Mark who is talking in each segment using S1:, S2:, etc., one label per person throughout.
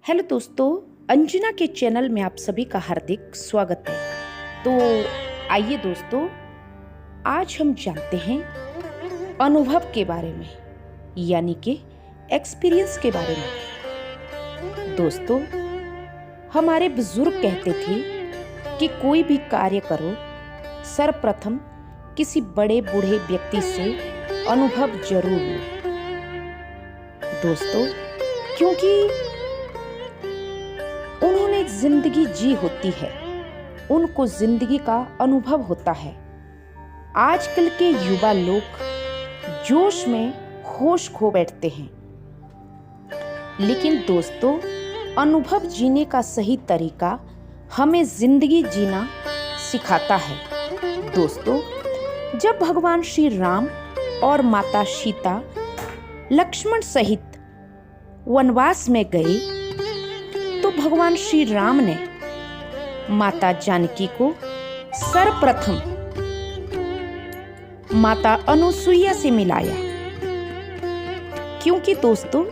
S1: Hello दोस्तों, अंजना के channel में आप सभी का हार्दिक स्वागत है। तो आइए दोस्तों, आज हम जानते हैं अनुभव के बारे में, यानी कि एक्सपीरियंस के बारे में। दोस्तों, हमारे बुजुर्ग कहते थे कि कोई भी कार्य करो, सर्वप्रथम किसी बड़े बूढ़े व्यक्ति से अनुभव जरूर लो। दोस्तों, क्योंकि उन्होंने जिंदगी जी होती है, उनको जिंदगी का अनुभव होता है। आजकल के युवा लोग जोश में होश खो बैठते हैं, लेकिन दोस्तों, अनुभव जीने का सही तरीका हमें जिंदगी जीना सिखाता है। दोस्तों, जब भगवान श्री राम और माता सीता लक्ष्मण सहित वनवास में गए, तो भगवान श्री राम ने माता जानकी को सर्वप्रथम माता अनुसुईया से मिलाया, क्योंकि दोस्तों,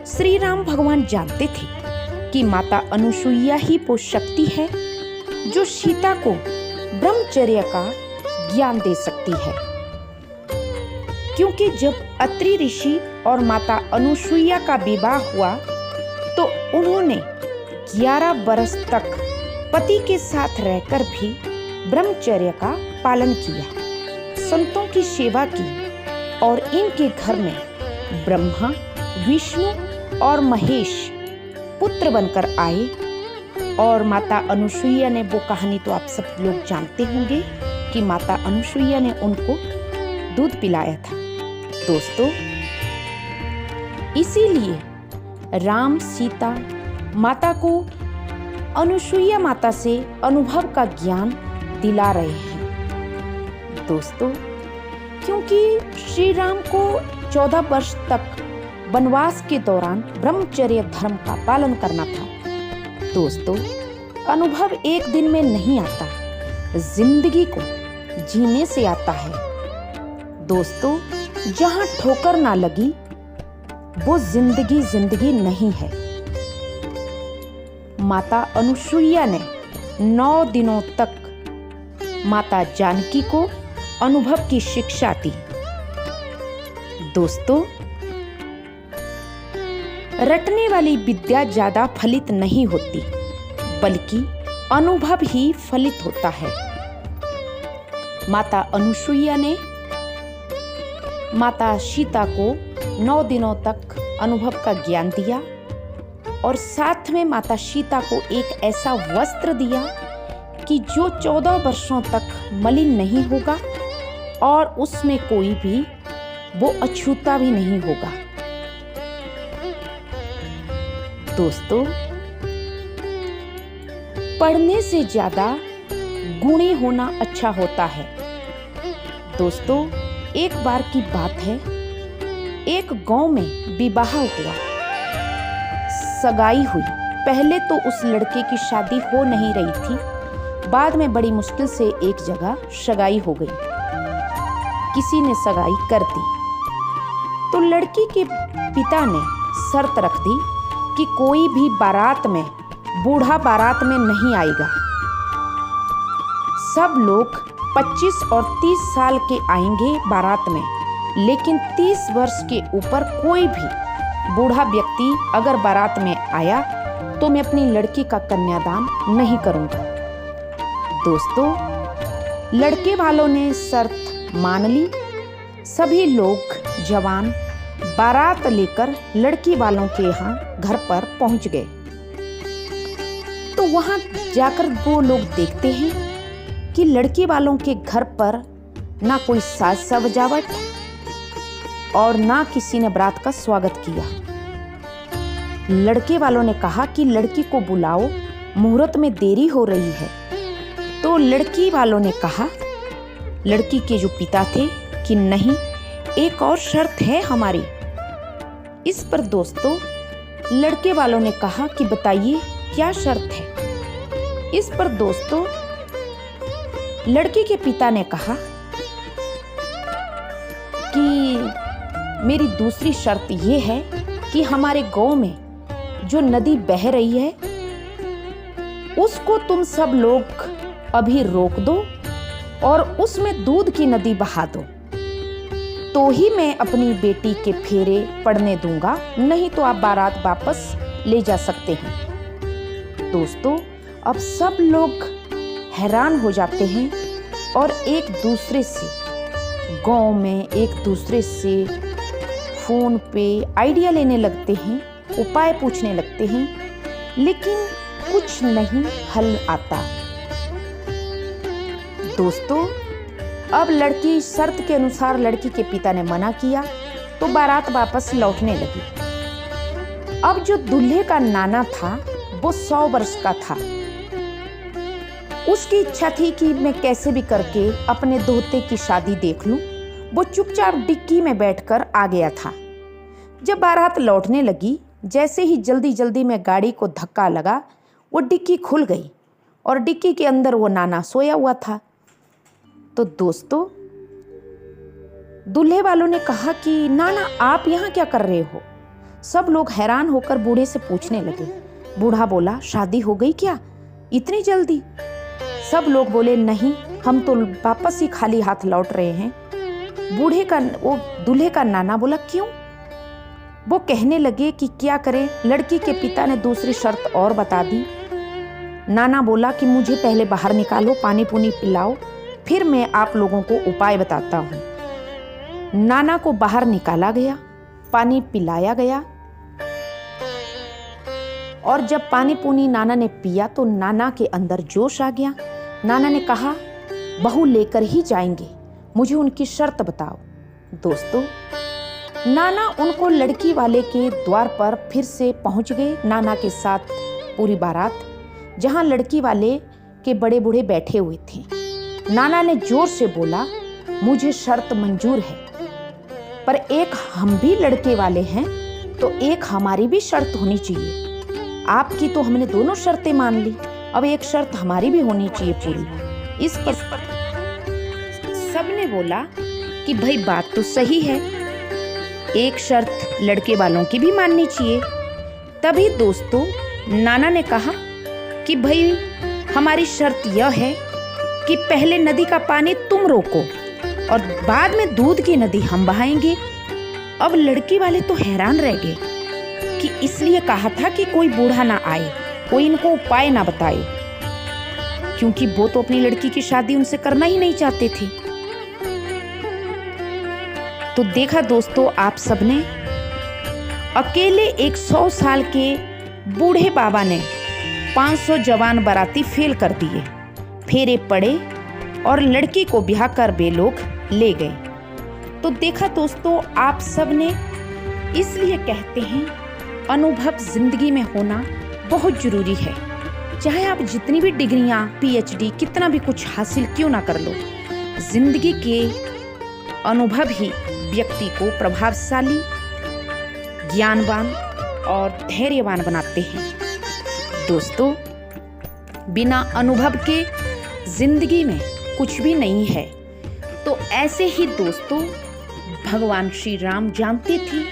S1: श्री राम भगवान जानते थे कि माता अनुसुईया ही वो शक्ति है जो सीता को ब्रह्मचर्य का ज्ञान दे सकती है। क्योंकि जब अत्रि ऋषि और माता अनुसुईया का विवाह हुआ, तो उन्होंने 11 वर्ष तक पति के साथ रहकर भी ब्रह्मचर्य का पालन किया, संतों की सेवा की, और इनके घर में ब्रह्मा, विष्णु और महेश पुत्र बनकर आए। और माता अनुसुईया ने, वो कहानी तो आप सब लोग जानते होंगे कि माता अनुसुईया ने उनको दूध पिलाया था। दोस्तों, इसीलिए राम सीता माता को अनुसुईया माता से अनुभव का ज्ञान दिला रहे हैं। दोस्तों, क्योंकि श्री राम को 14 वर्ष तक वनवास के दौरान ब्रह्मचर्य धर्म का पालन करना था। दोस्तों, अनुभव एक दिन में नहीं आता, जिंदगी को जीने से आता है। दोस्तों, जहां ठोकर ना लगी, वो जिंदगी नहीं है। माता अनुसुईया ने 9 दिनों तक माता जानकी को अनुभव की शिक्षा दी। दोस्तों, रटने वाली विद्या ज्यादा फलित नहीं होती, बल्कि अनुभव ही फलित होता है। माता अनुसुईया ने माता सीता को 9 दिनों तक अनुभव का ज्ञान दिया, और साथ में माता सीता को एक ऐसा वस्त्र दिया कि जो 14 वर्षों तक मलिन नहीं होगा, और उसमें कोई भी वो अछूता भी नहीं होगा। दोस्तों, पढ़ने से ज्यादा गुणी होना अच्छा होता है। दोस्तों, एक बार की बात है, एक गांव में विवाह हुआ, सगाई हुई। पहले तो उस लड़के की शादी हो नहीं रही थी, बाद में बड़ी मुश्किल से एक जगह सगाई हो गई, किसी ने सगाई कर दी। तो लड़की के पिता ने शर्त रख दी कि कोई भी बारात में, बूढ़ा बारात में नहीं आएगा। सब लोग 25 और 30 साल के आएंगे बारात में, लेकिन 30 वर्ष के ऊपर कोई भी बूढ़ा व्यक्ति अगर बारात में आया तो मैं अपनी लड़की का कन्यादान नहीं करूंगा। दोस्तों, लड़के वालों ने शर्त मान ली। सभी लोग जवान बारात लेकर लड़की वालों के यहाँ घर पर पहुंच गए। तो वहां जाकर वो लोग देखते हैं कि लड़के वालों के घर पर ना कोई साज सजावट और ना किसी ने बारात का स्वागत किया। लड़के वालों ने कहा कि लड़की को बुलाओ, मुहूर्त में देरी हो रही है। तो लड़की वालों ने कहा, लड़की के जो पिता थे, कि नहीं, एक और शर्त है हमारी। इस पर दोस्तों, लड़के वालों ने कहा कि बताइए क्या शर्त है। इस पर दोस्तों, लड़की के पिता ने कहा कि मेरी दूसरी शर्त ये है कि हमारे गांव में जो नदी बह रही है उसको तुम सब लोग अभी रोक दो और उसमें दूध की नदी बहा दो, तो ही मैं अपनी बेटी के फेरे पड़ने दूंगा, नहीं तो आप बारात वापस ले जा सकते हैं। दोस्तों, अब सब लोग हैरान हो जाते हैं और एक दूसरे से गांव में एक दूसरे से फोन पे आइडिया लेने लगते हैं, उपाय पूछने लगते हैं, लेकिन कुछ नहीं हल आता। दोस्तों, अब लड़की शर्त के अनुसार लड़की के पिता ने मना किया तो बारात वापस लौटने लगी। अब जो दूल्हे का नाना था वो 100 वर्ष का था। उसकी इच्छा थी कि मैं कैसे भी करके अपने दोहते की शादी देख लूं। वो चुपचाप डिक्की में बैठकर आ गया था। जब बारात लौटने लगी, जैसे ही जल्दी जल्दी में गाड़ी को धक्का लगा, वो डिक्की खुल गई और डिक्की के अंदर वो नाना सोया हुआ था। तो दोस्तों, दूल्हे वालों ने कहा कि नाना आप यहाँ क्या कर रहे हो? सब लोग हैरान होकर बूढ़े से पूछने लगे। बूढ़ा बोला, शादी हो गई क्या इतनी जल्दी? सब लोग बोले, नहीं, हम तो वापस ही खाली हाथ लौट रहे हैं। वो दूल्हे का नाना बोला, क्यों? वो कहने लगे कि क्या करें, लड़की के पिता ने दूसरी शर्त और बता दी। नाना बोला कि मुझे पहले बाहर निकालो, पानी पुनी पिलाओ, फिर मैं आप लोगों को उपाय बताता हूँ। नाना को बाहर निकाला गया, पानी पिलाया गया और जब पानी पुनी नाना ने पिया तो नाना के अंदर जोश आ गया। नाना ने कहा, बहू लेकर ही जाएंगे, मुझे उनकी शर्त बताओ। दोस्तों, नाना उनको लड़की वाले के द्वार पर फिर से पहुंच गए, नाना के साथ पूरी बारात, जहां लड़की वाले के बड़े बूढ़े बैठे हुए थे। नाना ने जोर से बोला, मुझे शर्त मंजूर है, पर एक हम भी लड़के वाले हैं तो एक हमारी भी शर्त होनी चाहिए। आपकी तो हमने दोनों शर्तें मान ली, अब एक शर्त हमारी भी होनी चाहिए पूरी। इस पर सबने बोला कि भाई बात तो सही है, एक शर्त लड़के वालों की भी माननी चाहिए। तभी दोस्तों नाना ने कहा कि भाई हमारी शर्त यह है कि पहले नदी का पानी तुम रोको और बाद में दूध की नदी हम बहाएंगे। अब लड़की वाले तो हैरान रह गए कि इसलिए कहा था कि कोई बूढ़ा ना आए, कोई इनको उपाय ना बताए, क्योंकि वो तो अपनी लड़की की शादी उनसे करना ही नहीं चाहते थे। तो देखा दोस्तों आप सबने, अकेले एक 100 साल के बूढ़े बाबा ने 500 जवान बाराती फेल कर दिए, फेरे पड़े और लड़की को ब्याह कर वे लोग ले गए। तो देखा दोस्तों आप सबने, इसलिए कहते हैं अनुभव जिंदगी में होना बहुत जरूरी है। चाहे आप जितनी भी डिग्रियां, पीएचडी, कितना भी कुछ हासिल क्यों ना कर लो, जिंदगी के अनुभव ही व्यक्ति को प्रभावशाली, ज्ञानवान और धैर्यवान बनाते हैं। दोस्तों, बिना अनुभव के जिंदगी में कुछ भी नहीं है। तो ऐसे ही दोस्तों भगवान श्री राम जानते थे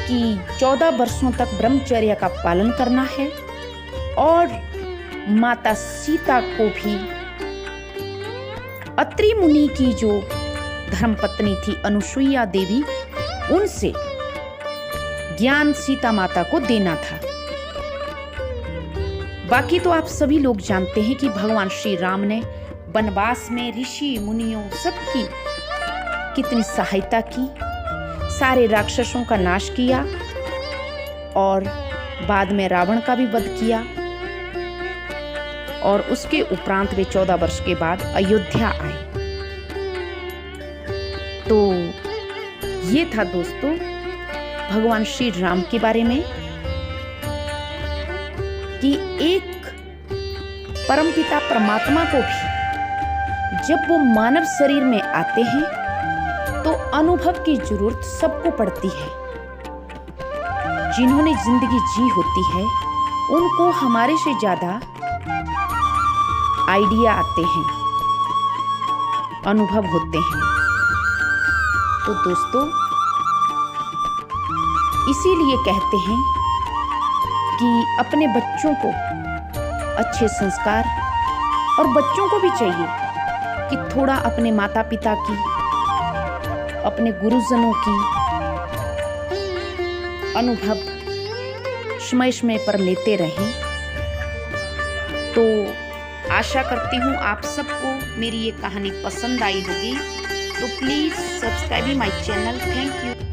S1: कि 14 वर्षों तक ब्रह्मचर्य का पालन करना है और माता सीता को भी अत्रि मुनि की जो धर्मपत्नी थी अनुसुईया देवी, उनसे ज्ञान सीता माता को देना था। बाकी तो आप सभी लोग जानते हैं कि भगवान श्री राम ने वनवास में ऋषि मुनियों सबकी कितनी सहायता की, सारे राक्षसों का नाश किया और बाद में रावण का भी वध किया और उसके उपरांत वे 14 वर्ष के बाद अयोध्या आए। तो ये था दोस्तों भगवान श्री राम के बारे में कि एक परमपिता परमात्मा को भी जब वो मानव शरीर में आते हैं तो अनुभव की जरूरत सबको पड़ती है। जिन्होंने जिंदगी जी होती है उनको हमारे से ज्यादा आइडिया आते हैं, अनुभव होते हैं। तो दोस्तों इसीलिए कहते हैं कि अपने बच्चों को अच्छे संस्कार, और बच्चों को भी चाहिए कि थोड़ा अपने माता पिता की, अपने गुरुजनों की अनुभव समय समय पर लेते रहें। तो आशा करती हूँ आप सबको मेरी ये कहानी पसंद आई होगी। तो please subscribe my channel. Thank you.